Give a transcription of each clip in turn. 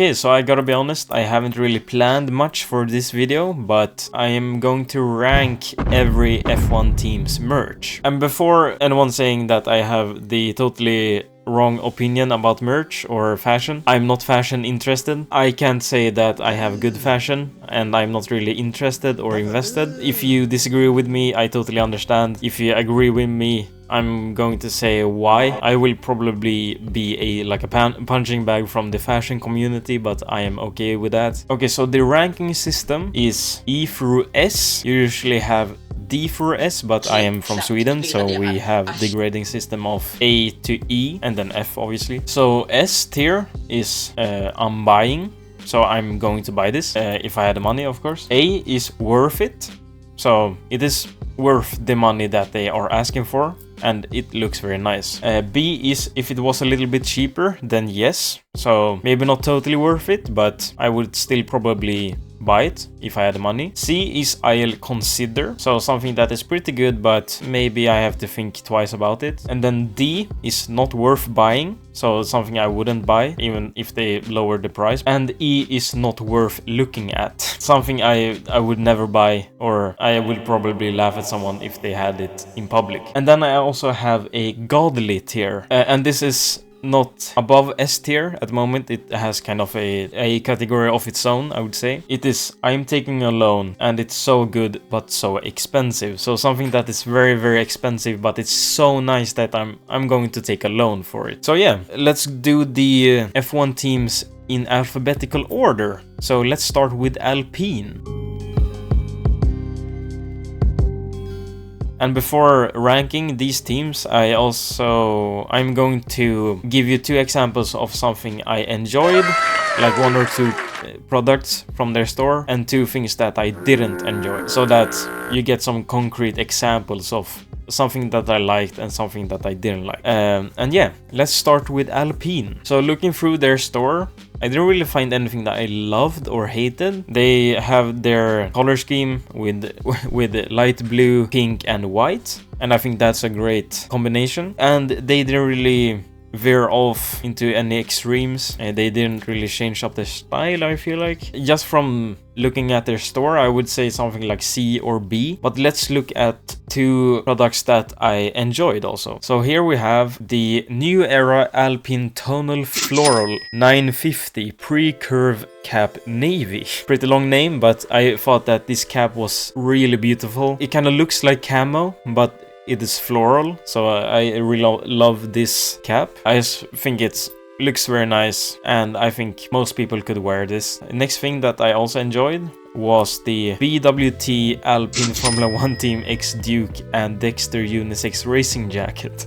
Okay, so I gotta be honest, I haven't really planned much for this video, but I am going to rank every F1 team's merch. And before anyone saying that I have the totally wrong opinion about merch or fashion, I'm not fashion interested. I can't say that I have good fashion and I'm not really interested or invested. If you disagree with me, I totally understand. If you agree with me, I'm going to say why. I will probably be a punching bag from the fashion community, but I am okay with that. Okay, so the ranking system is E through S. You usually have D through S, but I am from Sweden, so we have the grading system of A to E and then F, obviously. So S tier is I'm buying, so I'm going to buy this if I had the money, of course. A is worth it, so it is worth the money that they are asking for, and it looks very nice. B is if it was a little bit cheaper, then yes, so maybe not totally worth it, but I would still probably buy it if I had the money. C is I'll consider, so something that is pretty good, but maybe I have to think twice about it. And then D is not worth buying, so something I wouldn't buy even if they lower the price. And E is not worth looking at, something I would never buy, or I would probably laugh at someone if they had it in public. And then I also have a godly tier, and this is not above S tier at the moment. It has kind of a category of its own, I would say. It is I'm taking a loan and it's so good but so expensive. So something that is very, very expensive, but it's so nice that I'm going to take a loan for it. So yeah, let's do the F1 teams in alphabetical order. So let's start with Alpine. And before ranking these teams, I'm going to give you two examples of something I enjoyed, like one or two products from their store, and two things that I didn't enjoy, so that you get some concrete examples of something that I liked and something that I didn't like. And yeah, let's start with Alpine. So looking through their store, I didn't really find anything that I loved or hated. They have their color scheme with light blue, pink and white, and I think that's a great combination. And they didn't really veer off into any extremes, and they didn't really change up the style, I feel like. Just from looking at their store, I would say something like C or B, but let's look at two products that I enjoyed also. So here we have the New Era Alpine Tonal Floral 950 Pre-Curve Cap Navy. Pretty long name, but I thought that this cap was really beautiful. It kind of looks like camo, but it is floral, so I really love this cap. I just think it looks very nice, and I think most people could wear this. Next thing that I also enjoyed was the BWT Alpine Formula 1 Team X Duke and Dexter Unisex Racing Jacket.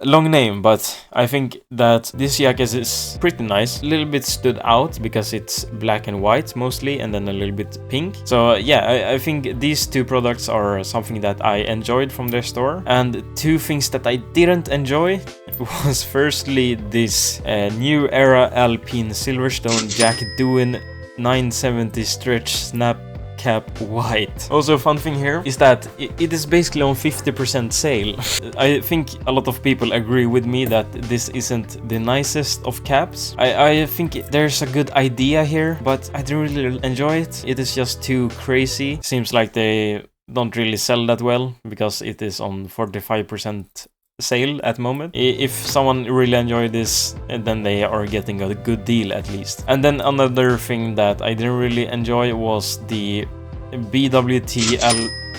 Long name, but I think that this jacket is pretty nice. A little bit stood out because it's black and white mostly, and then a little bit pink. So yeah, I think these two products are something that I enjoyed from their store. And two things that I didn't enjoy was firstly this New Era Alpine Silverstone Jack Doohan 970 Stretch Snap Cap white. Also, a fun thing here is that it is basically on 50% sale. I think a lot of people agree with me that this isn't the nicest of caps. I think there's a good idea here, but I didn't really enjoy it. It is just too crazy. Seems like they don't really sell that well because it is on 45% sale at the moment. If someone really enjoyed this, then they are getting a good deal at least. And then another thing that I didn't really enjoy was the BWT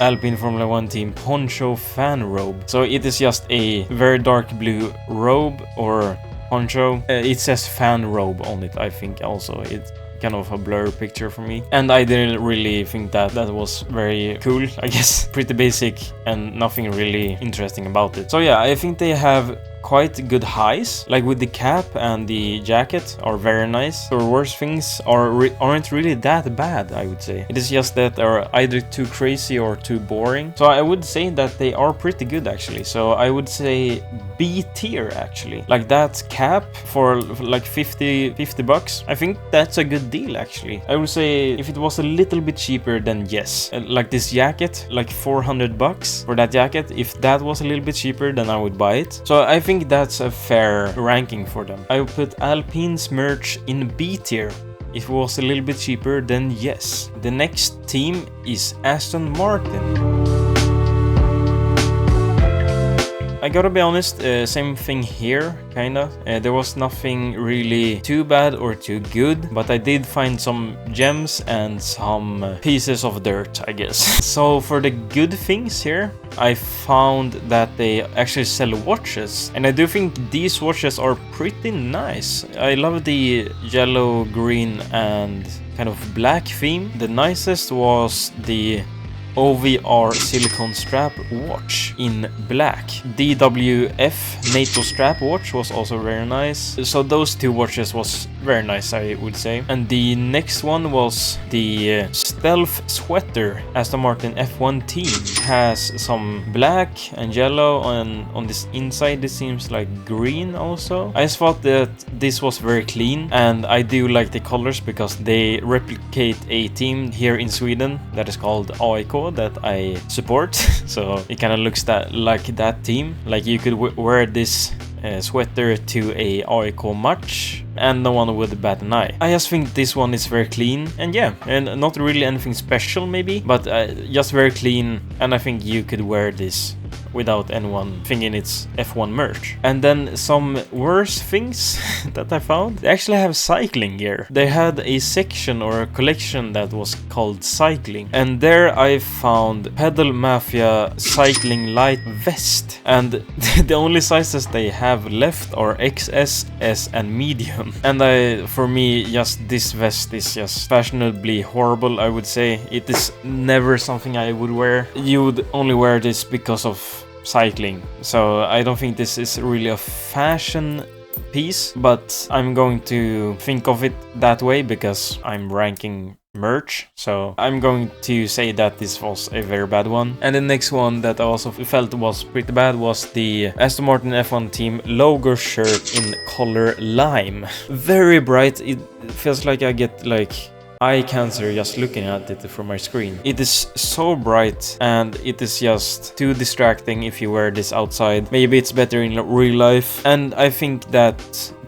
Alpine Formula 1 Team Poncho Fan Robe. So it is just a very dark blue robe or poncho. It says fan robe on it, I think also. It's kind of a blur picture for me, and I didn't really think that was very cool. I guess pretty basic and nothing really interesting about it. So yeah, I think they have quite good highs, like with the cap and the jacket are very nice. The worst things aren't really that bad, I would say. It is just that they're either too crazy or too boring. So I would say that they are pretty good actually. So I would say B tier actually. Like that cap for like 50 bucks. I think that's a good deal actually. I would say if it was a little bit cheaper, then yes. Like this jacket, like 400 bucks for that jacket. If that was a little bit cheaper, then I would buy it. So I think think that's a fair ranking for them. I would put Alpine's merch in B tier. If it was a little bit cheaper, then yes. The next team is Aston Martin. I gotta be honest, same thing here, kinda. There was nothing really too bad or too good, but I did find some gems and some pieces of dirt, I guess. So for the good things here, I found that they actually sell watches, and I do think these watches are pretty nice. I love the yellow, green and kind of black theme. The nicest was the OVR silicone strap watch in black. DWF NATO strap watch was also very nice. So those two watches was very nice, I would say. And the next one was the Stealth Sweater Aston Martin F1 team. Has some black and yellow, and on this inside this seems like green also. I just thought that this was very clean, and I do like the colors because they replicate a team here in Sweden that is called AIK that I support. So it kind of looks like that team. Like you could wear this sweater to a AIK match and no one would bat an eye. I just think this one is very clean, and yeah, and not really anything special maybe, but just very clean, and I think you could wear this without anyone thinking it's F1 merch. And then some worse things that I found. They actually have cycling gear. They had a section or a collection that was called cycling, and there I found Pedal Mafia cycling light vest, and the only sizes they have left are XS, S and medium. And for me, just this vest is just fashionably horrible, I would say. It is never something I would wear. You would only wear this because of cycling, so I don't think this is really a fashion piece, but I'm going to think of it that way because I'm ranking merch, so I'm going to say that this was a very bad one. And the next one that I also felt was pretty bad was the Aston Martin F1 team logo shirt in color lime. Very bright. It feels like I get like eye cancer just looking at it from my screen. It is so bright and it is just too distracting if you wear this outside. Maybe it's better in real life. And I think that,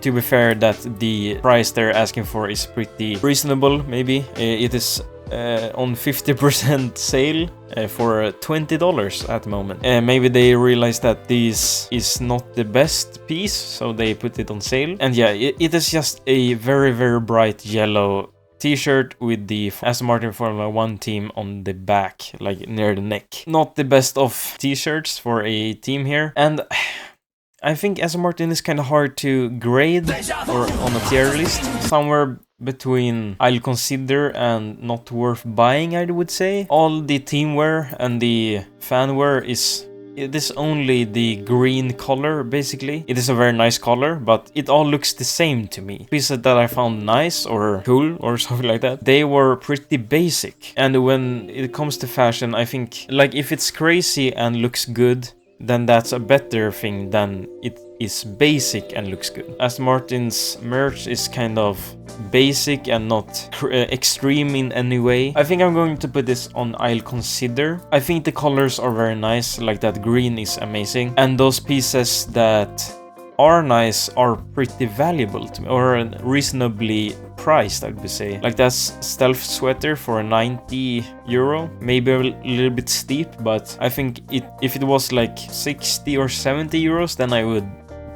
to be fair, that the price they're asking for is pretty reasonable. Maybe it is on 50% sale for $20 at the moment. Maybe they realized that this is not the best piece, so they put it on sale. And yeah, it is just a very, very bright yellow t-shirt with the Aston Martin Formula 1 team on the back, like near the neck. Not the best of t-shirts for a team here, and I think Aston Martin is kind of hard to grade or on a tier list. Somewhere between I'll consider and not worth buying, I would say. All the team wear and the fan wear it is only the green color, basically. It is a very nice color, but it all looks the same to me. Pieces that I found nice or cool or something like that, they were pretty basic. And when it comes to fashion, I think, like, if it's crazy and looks good, then that's a better thing than it is basic and looks good. Aston Martin's merch is kind of basic and not extreme in any way. I think I'm going to put this on I'll consider. I think the colors are very nice, like that green is amazing, and those pieces that are nice are pretty valuable to me, or reasonably priced, I would say. Like that stealth sweater for €90, maybe a little bit steep, but I think if it was like 60 or 70 euros, then I would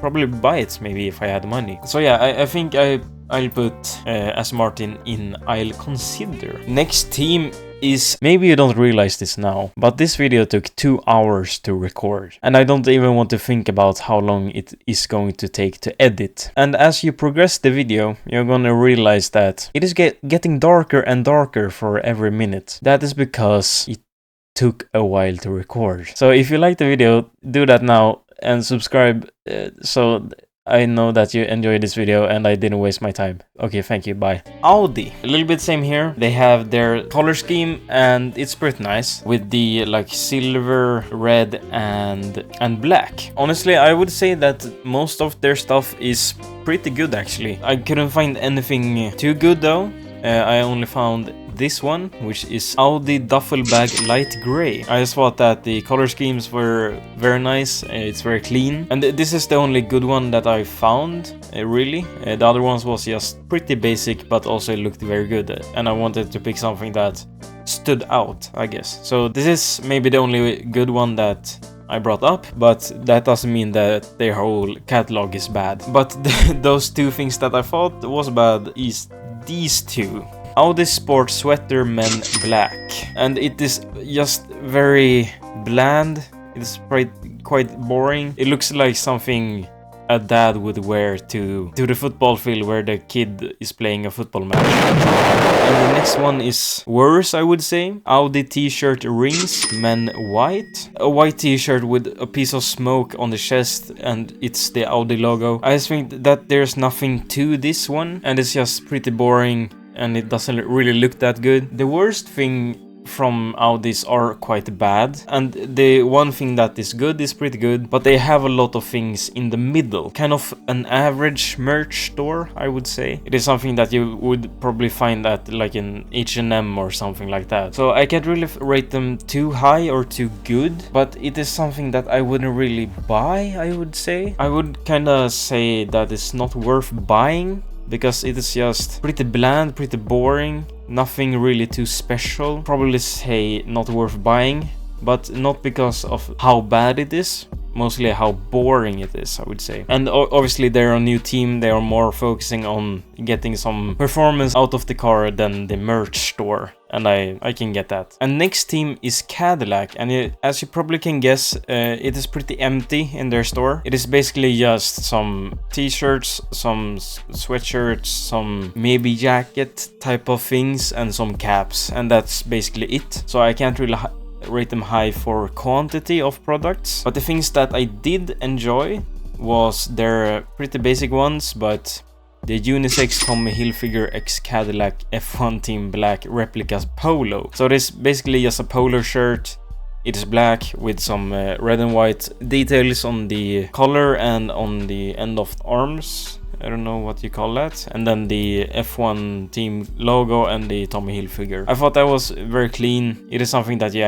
probably buy it maybe if I had money. So yeah, I think I'll put Aston Martin in I'll consider. Next team is, maybe you don't realize this now, but this video took 2 hours to record, and I don't even want to think about how long it is going to take to edit. And as you progress the video, you're gonna realize that it is getting darker and darker for every minute. That is because it took a while to record. So if you like the video, do that now and subscribe so I know that you enjoyed this video and I didn't waste my time. Okay, thank you, bye. Audi, a little bit same here. They have their color scheme and it's pretty nice with the like silver, red and black. Honestly, I would say that most of their stuff is pretty good actually. I couldn't find anything too good though. I only found this one, which is Audi Duffel Bag Light Grey. I just thought that the color schemes were very nice, it's very clean, and this is the only good one that I found, really. The other ones was just pretty basic, but also looked very good, and I wanted to pick something that stood out, I guess. So this is maybe the only good one that I brought up, but that doesn't mean that their whole catalog is bad. But those two things that I thought was bad is these two. Audi Sport Sweater Men Black, and it is just very bland. It's quite boring. It looks like something a dad would wear to the football field where the kid is playing a football match. And the next one is worse, I would say. Audi T-shirt Rings Men White. A white T-shirt with a piece of smoke on the chest, and it's the Audi logo. I just think that there's nothing to this one, and it's just pretty boring, and it doesn't really look that good. The worst thing from Audis are quite bad, and the one thing that is good is pretty good, but they have a lot of things in the middle. Kind of an average merch store, I would say. It is something that you would probably find at like an H&M or something like that. So I can't really rate them too high or too good, but it is something that I wouldn't really buy, I would say. I would kinda say that it's not worth buying, because it is just pretty bland, pretty boring, nothing really too special. Probably say not worth buying, but not because of how bad it is, mostly how boring it is, I would say. And obviously they're a new team, they are more focusing on getting some performance out of the car than the merch store, and I can get that. And next team is Cadillac, and as you probably can guess, it is pretty empty in their store. It is basically just some t-shirts, some sweatshirts, some maybe jacket type of things, and some caps, and that's basically it. So I can't really rate them high for quantity of products, but the things that I did enjoy was their pretty basic ones, but the unisex Tommy Hilfiger X Cadillac F1 Team Black Replicas Polo. So it is basically just a polo shirt. It is black with some red and white details on the collar and on the end of the arms. I don't know what you call that. And then the F1 team logo and the Tommy Hilfiger. I thought that was very clean. It is something that you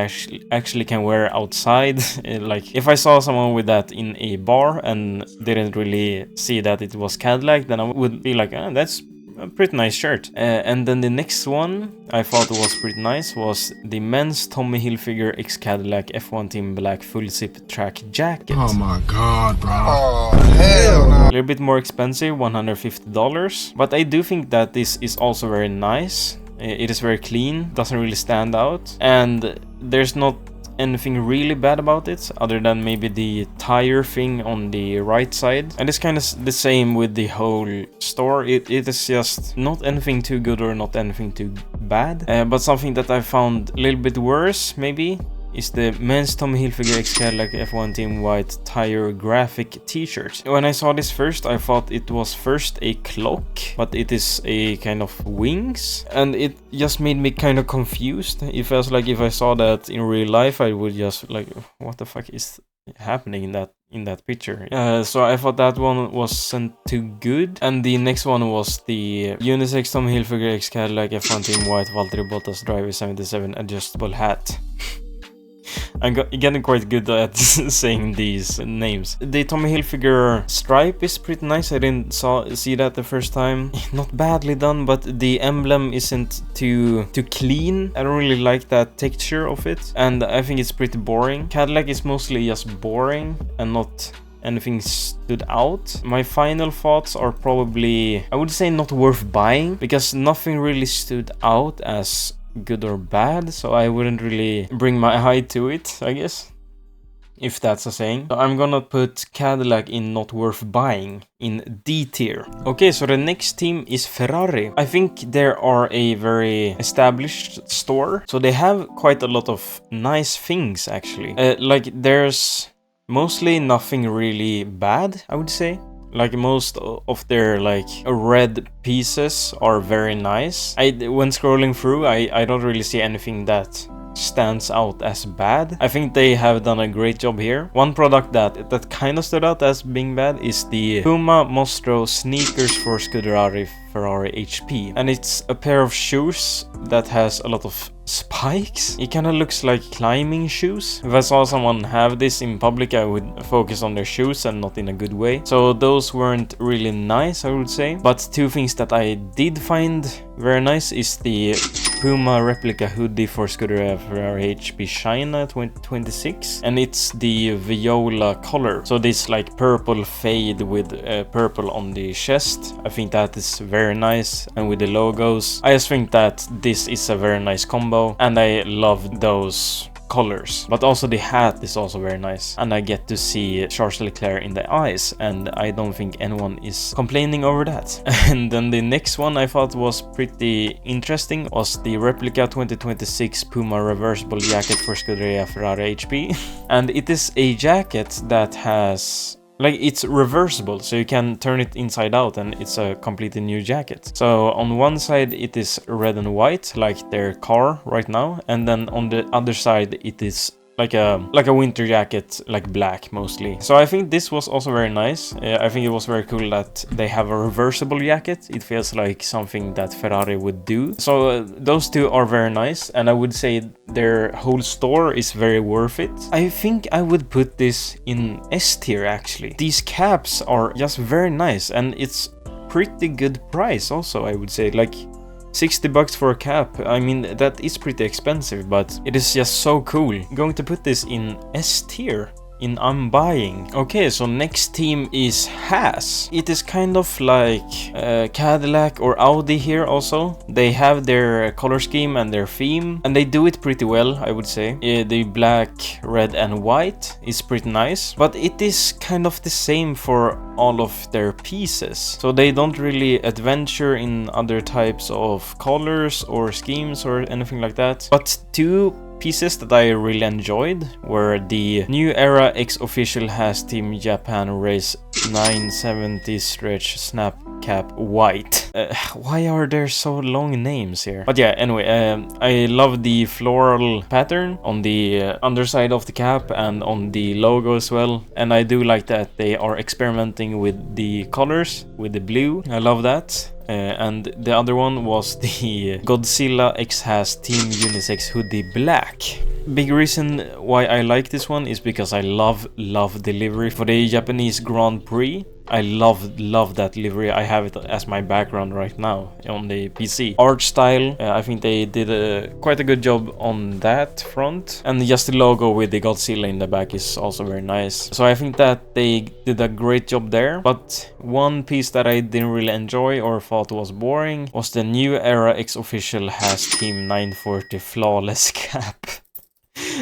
actually can wear outside. Like if I saw someone with that in a bar and didn't really see that it was Cadillac, then I would be like, oh, that's a pretty nice shirt. And then the next one I thought was pretty nice was the men's Tommy Hilfiger X Cadillac F1 Team Black Full Zip Track Jacket. Oh my god, bro. Oh, hell no. A little bit more expensive, $150, but I do think that this is also very nice. It is very clean, doesn't really stand out, and there's not anything really bad about it other than maybe the tire thing on the right side, and it's kind of the same with the whole store. It is just not anything too good or not anything too bad, but something that I found a little bit worse maybe is the men's Tommy Hilfiger X Cadillac F1 Team White Tire Graphic t-shirt. When I saw this first, I thought it was first a clock, but it is a kind of wings, and it just made me kind of confused. It feels like if I saw that in real life, I would just like, what the fuck is happening in that picture? So I thought that one wasn't too good. And the next one was the unisex Tommy Hilfiger X Cadillac F1 Team White Valtteri Bottas Driver 77 adjustable hat. I'm getting quite good at saying these names. The Tommy Hilfiger stripe is pretty nice. I didn't see that the first time. Not badly done, but the emblem isn't too clean. I don't really like that texture of it, and I think it's pretty boring. Cadillac is mostly just boring and not anything stood out. My final thoughts are probably, I would say, not worth buying, because nothing really stood out as good or bad, so I wouldn't really bring my eye to it, I guess, if that's a saying. So I'm gonna put Cadillac in not worth buying, in D tier. Okay, so the next team is Ferrari. I think they are a very established store, so they have quite a lot of nice things actually. Like there's mostly nothing really bad, I would say. Like most of their like red pieces are very nice. When scrolling through, I don't really see anything that stands out as bad. I think they have done a great job here. One product that kind of stood out as being bad is the Puma Mostro sneakers for Scuderia Ferrari HP, and it's a pair of shoes that has a lot of spikes. It kind of looks like climbing shoes. If I saw someone have this in public, I would focus on their shoes and not in a good way. So those weren't really nice, I would say. But two things that I did find very nice is the Puma replica hoodie for Scuderia Ferrari HP China 2026, and it's the viola color. So this like purple fade with purple on the chest. I think that is very nice, and with the logos, I just think that this is a very nice combo, and I love those colors. But also the hat is also very nice, and I get to see Charles Leclerc in the eyes, and I don't think anyone is complaining over that. And then the next one I thought was pretty interesting was the replica 2026 Puma reversible jacket for Scuderia Ferrari HP. And it is a jacket that has like, it's reversible, so you can turn it inside out and it's a completely new jacket. So on one side it is red and white, like their car right now, and then on the other side it is like a winter jacket, like black mostly. So I think this was also very nice. I think it was very cool that they have a reversible jacket. It feels like something that Ferrari would do. So those two are very nice, and I would say their whole store is very worth it. I think I would put this in S tier actually. These caps are just very nice, and it's pretty good price also, I would say. Like 60 bucks for a cap, I mean, that is pretty expensive, but it is just so cool. I'm going to put this in S tier, in I'm buying. Okay, so next team is Haas. It is kind of like Cadillac or Audi here also. They have their color scheme and their theme, and they do it pretty well, I would say. The black, red and white is pretty nice, but it is kind of the same for all of their pieces. So they don't really adventure in other types of colors or schemes or anything like that. But two pieces that I really enjoyed were the New Era X Official Haas Team Japan Race 970 Stretch Snap Cap White. Why are there so long names here? But yeah, anyway, I love the floral pattern on the underside of the cap and on the logo as well. And I do like that they are experimenting with the colors, with the blue. I love that. And the other one was the Godzilla X Haas Team Unisex Hoodie Black. Big reason why I like this one is because I love the livery for the Japanese Grand Prix. I love that livery. I have it as my background right now on the PC. Art style, I think they did quite a good job on that front. And just the logo with the Godzilla in the back is also very nice. So I think that they did a great job there. But one piece that I didn't really enjoy or thought was boring was the New Era X Official Haas Team 940 Flawless Cap.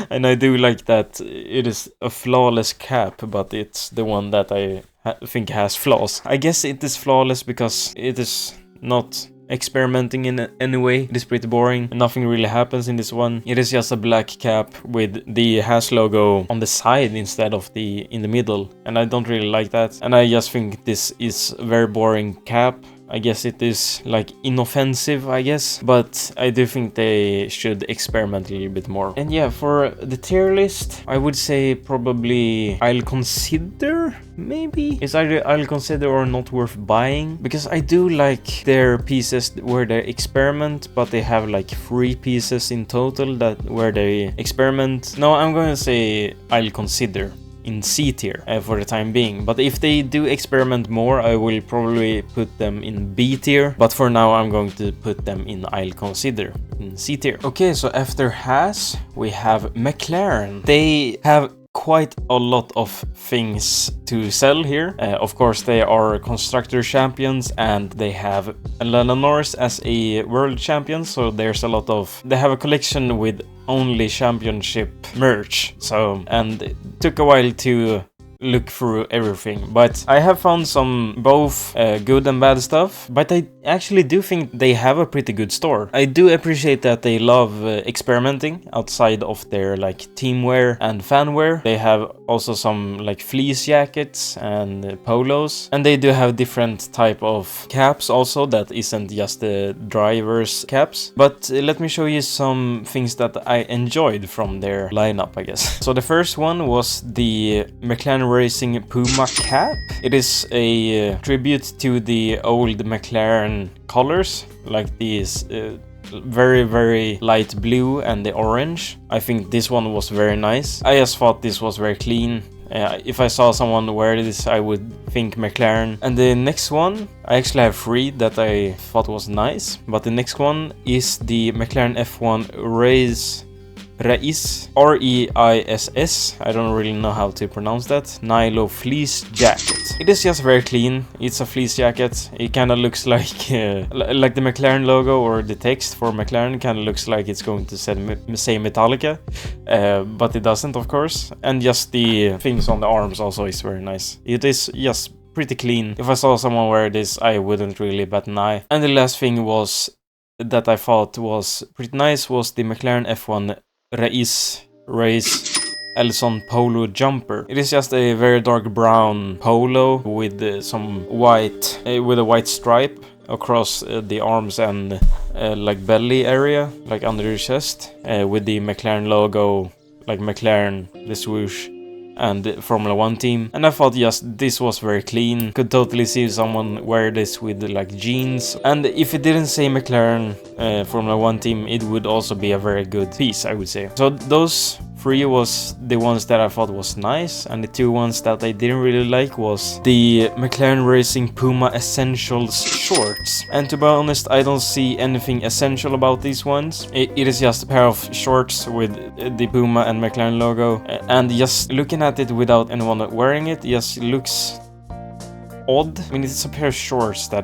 And I do like that it is a flawless cap, but it's the one that I think has flaws. I guess it is flawless because it is not experimenting in any way. It is pretty boring. Nothing really happens in this one. It is just a black cap with the Haas logo on the side instead of in the middle, and I don't really like that. And I just think this is a very boring cap. I guess it is like inoffensive, I guess, but I do think they should experiment a little bit more. And yeah, for the tier list, I would say probably I'll consider, maybe. It's either I'll consider or not worth buying, because I do like their pieces where they experiment, but they have like 3 pieces in total where they experiment. No, I'm going to say I'll consider in C tier for the time being, but if they do experiment more, I will probably put them in B tier, but for now I'm going to put them in I'll consider in C tier. Okay, so after Haas we have McLaren. They have quite a lot of things to sell here. Of course, they are constructor champions and they have Lando Norris as a world champion, so there's a lot of, they have a collection with only championship merch. So, and it took a while to look through everything, but I have found some both good and bad stuff, but I actually do think they have a pretty good store. I do appreciate that they love experimenting outside of their like teamwear and fanwear. They have also some like fleece jackets and polos, and they do have different type of caps also that isn't just the driver's caps. But let me show you some things that I enjoyed from their lineup, I guess. So the first one was the McLaren Racing Puma cap. It is a tribute to the old McLaren colors, like these very, very light blue and the orange. I think this one was very nice. I just thought this was very clean. If I saw someone wear this, I would think McLaren. And the next one, I actually have 3 that I thought was nice. But the next one is the McLaren F1 Raiss, R-E-I-S-S, I don't really know how to pronounce that, Nilo fleece jacket. It is just very clean. It's a fleece jacket. It kind of looks like the McLaren logo, or the text for McLaren kind of looks like it's going to say Metallica, but it doesn't, of course. And just the things on the arms also is very nice. It is just pretty clean. If I saw someone wear this, I wouldn't really bat an eye. And the last thing was that I thought was pretty nice was the McLaren F1 Raiss Ellison polo jumper. It is just a very dark brown polo with some white, with a white stripe across the arms and like belly area, like under your chest, with the McLaren logo, like McLaren, the swoosh, and the Formula 1 team. And I thought just this was very clean. Could totally see someone wear this with like jeans. And if it didn't say McLaren Formula 1 team, it would also be a very good piece, I would say. So those 3 was the ones that I thought was nice, and the 2 ones that I didn't really like was the McLaren Racing Puma Essentials shorts. And to be honest, I don't see anything essential about these ones. It is just a pair of shorts with the Puma and McLaren logo, and just looking at it without anyone wearing it just looks odd. I mean, it's a pair of shorts that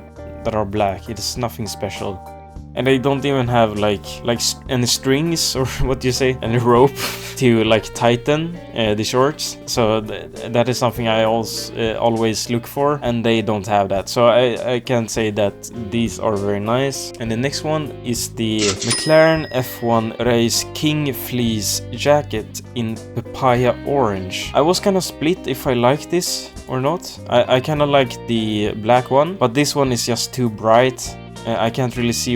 are black. It is nothing special. And they don't even have like any strings, or what do you say, any rope to like tighten the shorts. So that is something I always look for, and they don't have that. So I can say that these are very nice. And the next one is the McLaren F1 Raiss King Fleece jacket in papaya orange. I was kind of split if I like this or not. I kind of like the black one, but this one is just too bright. I can't really see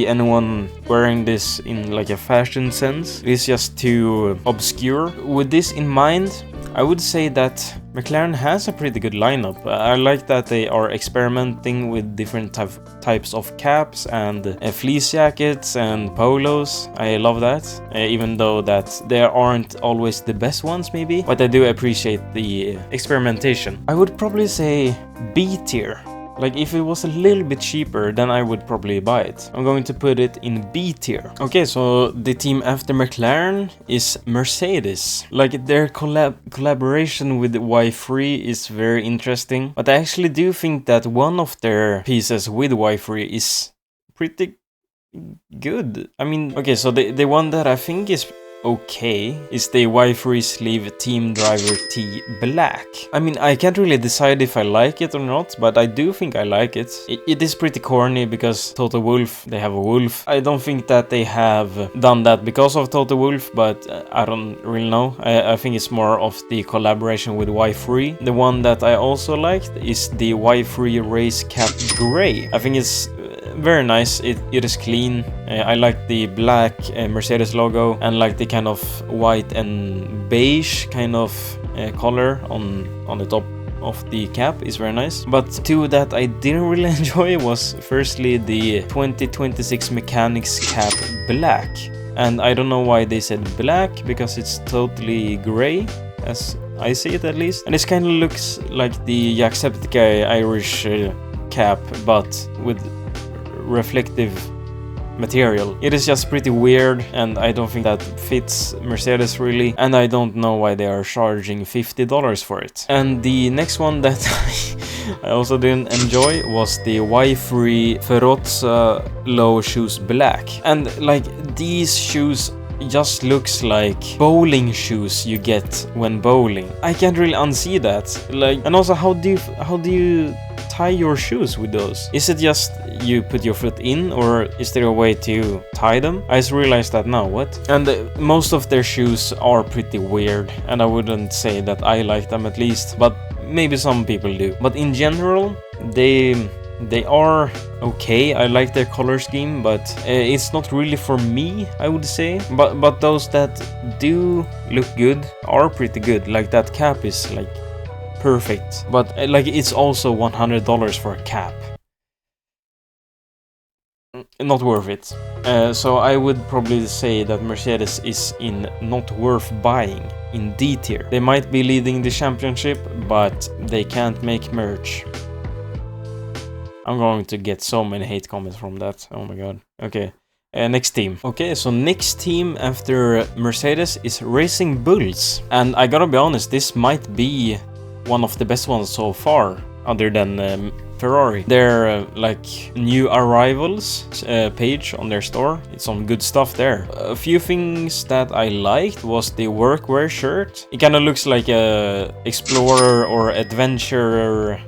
anyone wearing this in like a fashion sense. It's just too obscure. With this in mind, I would say that McLaren has a pretty good lineup. I like that they are experimenting with different types of caps and fleece jackets and polos. I love that, even though that they aren't always the best ones maybe, but I do appreciate the experimentation. I would probably say B tier. Like, if it was a little bit cheaper, then I would probably buy it. I'm going to put it in B tier. Okay, so the team after McLaren is Mercedes. Like, their collaboration with Y3 is very interesting. But I actually do think that one of their pieces with Y3 is pretty good. I mean, okay, so the one that I think is okay is the Y3 sleeve Team Driver T black. I mean, I can't really decide if I like it or not, but I do think I like it. It is pretty corny because Toto Wolff, they have a wolf. I don't think that they have done that because of Toto Wolff, but I don't really know. I think it's more of the collaboration with Y3. The one that I also liked is the Y3 Race Cap Grey. I think it's very nice. It is clean. I like the black Mercedes logo, and like the kind of white and beige kind of color on the top of the cap is very nice. But 2 that I didn't really enjoy was firstly the 2026 Mechanics Cap Black. And I don't know why they said black, because it's totally gray, as I see it at least. And this kind of looks like the Jacksepticeye Irish cap, but with reflective material. It is just pretty weird, and I don't think that fits Mercedes really, and I don't know why they are charging $50 for it. And the next one that I also didn't enjoy was the Y3 Ferozza Low Shoes Black. And like, these shoes just looks like bowling shoes you get when bowling. I can't really unsee that. Like, and also how do you tie your shoes with those? Is it just you put your foot in, or is there a way to tie them? I just realized that now. What? And most of their shoes are pretty weird, and I wouldn't say that I like them, at least, but maybe some people do. But in general, they are okay. I like their color scheme, but it's not really for me, I would say. But those that do look good are pretty good. Like that cap is like perfect, but like it's also $100 for a cap. Not worth it. So I would probably say that Mercedes is in not worth buying, in D tier. They might be leading the championship, but they can't make merch. I'm going to get so many hate comments from that. Oh my god. Okay. Next team. Okay, so next team after Mercedes is Racing Bulls. And I gotta be honest, this might be one of the best ones so far, other than Ferrari. Their like new arrivals page on their store, it's some good stuff there. A few things that I liked was the workwear shirt. It kind of looks like a explorer or adventurer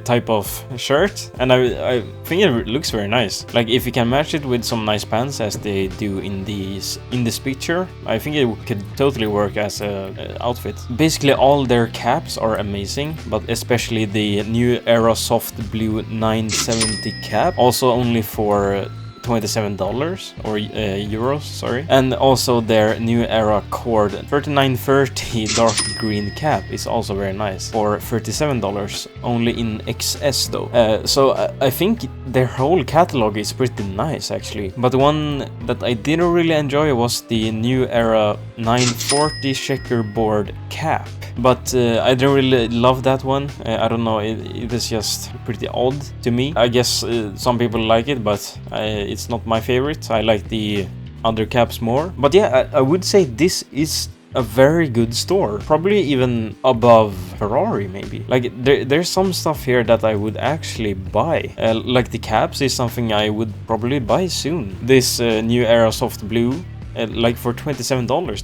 type of shirt, and I think it looks very nice. Like if you can match it with some nice pants as they do in this picture, I think it could totally work as a outfit. Basically all their caps are amazing, but especially the new Era Soft Blue 970 cap, also only for $27 or euros, sorry. And also their new Era Cord 3930 dark green cap is also very nice for $37, only in XS though. So I think their whole catalog is pretty nice actually. But the one that I didn't really enjoy was the new Era 940 checkerboard cap. But I didn't really love that one. I don't know, it is just pretty odd to me. I guess some people like it, but it's not my favorite. I like the other caps more. But yeah, I would say this is a very good store. Probably even above Ferrari maybe. Like there's some stuff here that I would actually buy. Like the caps is something I would probably buy soon. This new Era Soft Blue, like for $27,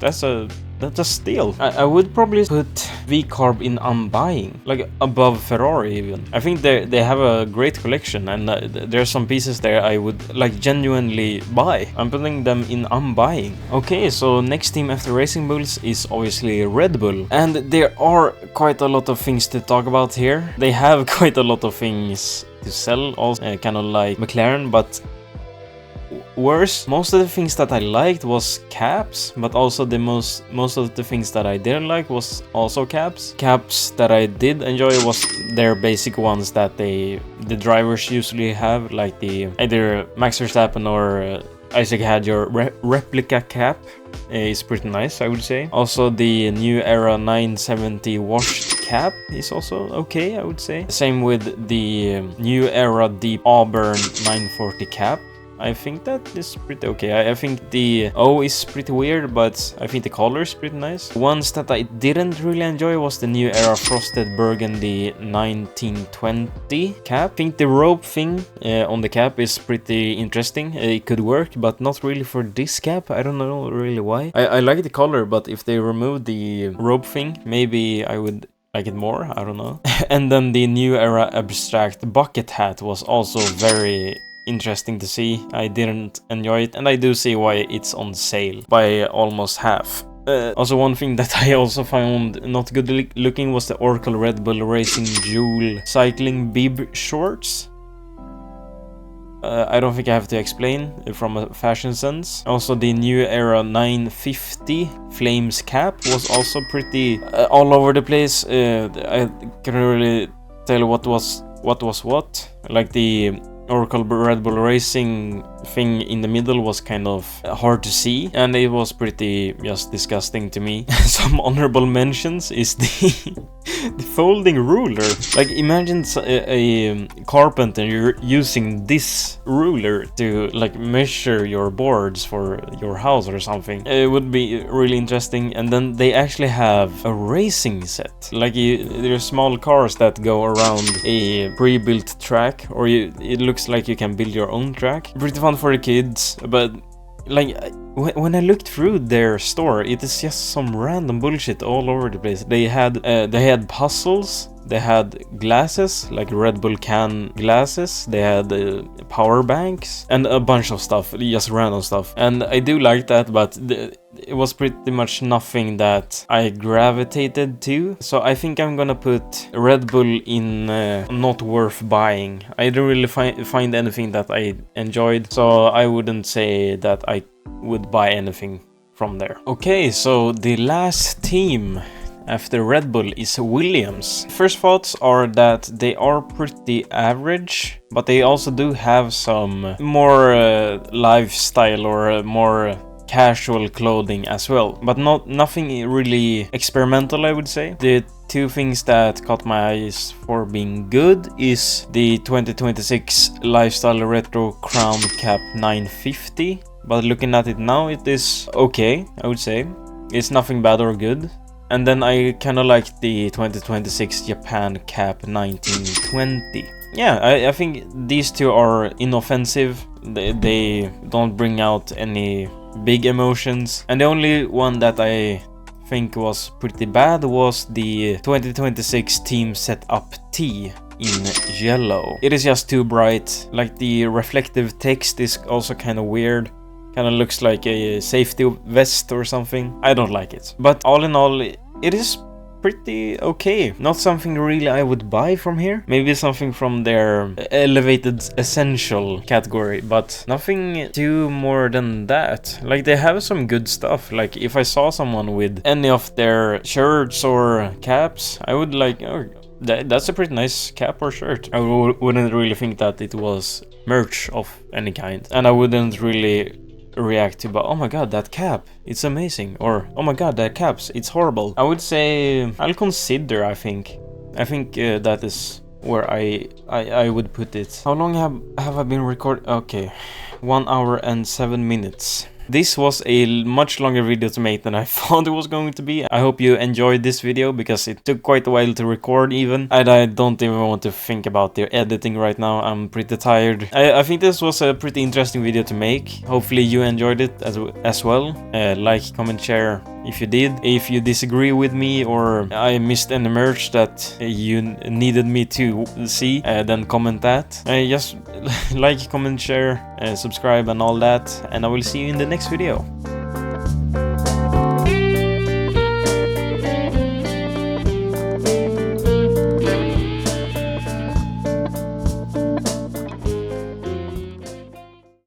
that's a steal. I would probably put V-Carb in unbuying, like above Ferrari even. I think they have a great collection, and there's some pieces there I would like genuinely buy. I'm putting them in unbuying. Okay, so next team after Racing Bulls is obviously Red Bull, and there are quite a lot of things to talk about here. They have quite a lot of things to sell, also kind of like McLaren, but worse. Most of the things that I liked was caps, but also the most of the things that I didn't like was also caps. Caps that I did enjoy was their basic ones that the drivers usually have, like the either Max Verstappen or Isaac Hadjar replica cap is pretty nice, I would say. Also the new Era 970 washed cap is also okay, I would say. Same with the new Era Deep Auburn 940 cap. I think that is pretty okay. I think the O is pretty weird, but I think the color is pretty nice. Ones that I didn't really enjoy was the new Era Frosted Burgundy 1920 cap. I think the rope thing on the cap is pretty interesting. It could work, but not really for this cap. I don't know really why. I like the color, but if they remove the rope thing, maybe I would like it more. I don't know. And then the new Era Abstract bucket hat was also very interesting to see. I didn't enjoy it, and I do see why it's on sale by almost half. Also, one thing that I also found not good looking was the Oracle Red Bull Racing Jewel Cycling Bib shorts. I don't think I have to explain from a fashion sense. Also, the new Era 950 Flames cap was also pretty all over the place. I can't really tell what was what. Like the Oracle Red Bull Racing thing in the middle was kind of hard to see, and it was pretty just disgusting to me. Some honorable mentions is the folding ruler. Like imagine a carpenter using this ruler to like measure your boards for your house or something. It would be really interesting. And then they actually have a racing set. Like there's small cars that go around a pre-built track, or it looks like you can build your own track. Pretty fun for the kids, but like when I looked through their store, it is just some random bullshit all over the place. They had puzzles, they had glasses, like Red Bull can glasses, they had power banks, and a bunch of stuff, just random stuff. And I do like that, but it was pretty much nothing that I gravitated to. So I think I'm gonna put Red Bull in not worth buying. I don't really find anything that I enjoyed, so I wouldn't say that I would buy anything from there. Okay, so the last team after Red Bull is Williams. First thoughts are that they are pretty average, but they also do have some more lifestyle or more casual clothing as well, but nothing really experimental, I would say. The two things that caught my eyes for being good is the 2026 Lifestyle Retro Crown Cap 950, but looking at it now, it is okay, I would say. It's nothing bad or good. And then I kind of like the 2026 Japan Cap 1920. Yeah, I think these two are inoffensive. They don't bring out any big emotions. And the only one that I think was pretty bad was the 2026 Team Setup T in yellow. It is just too bright. Like, the reflective text is also kind of weird. Kind of looks like a safety vest or something. I don't like it. But all in all, it is pretty okay. Not something really I would buy from here. Maybe something from their elevated essential category, but nothing too more than that. Like, they have some good stuff. Like, if I saw someone with any of their shirts or caps, I would like, oh, that's a pretty nice cap or shirt. I wouldn't really think that it was merch of any kind. And I wouldn't really react to, but oh my god, that cap, it's amazing, or oh my god, that caps, it's horrible. I would say I'll consider. I think that is where I would put it. How long have I been recording? Okay, 1 hour and 7 minutes. This was a much longer video to make than I thought it was going to be. I hope you enjoyed this video, because it took quite a while to record even. And I don't even want to think about the editing right now. I'm pretty tired. I think this was a pretty interesting video to make. Hopefully you enjoyed it as well. Like, comment, share if you did. If you disagree with me or I missed any merch that you needed me to see, then comment that. Just like, comment, share, subscribe and all that. And I will see you in the next video.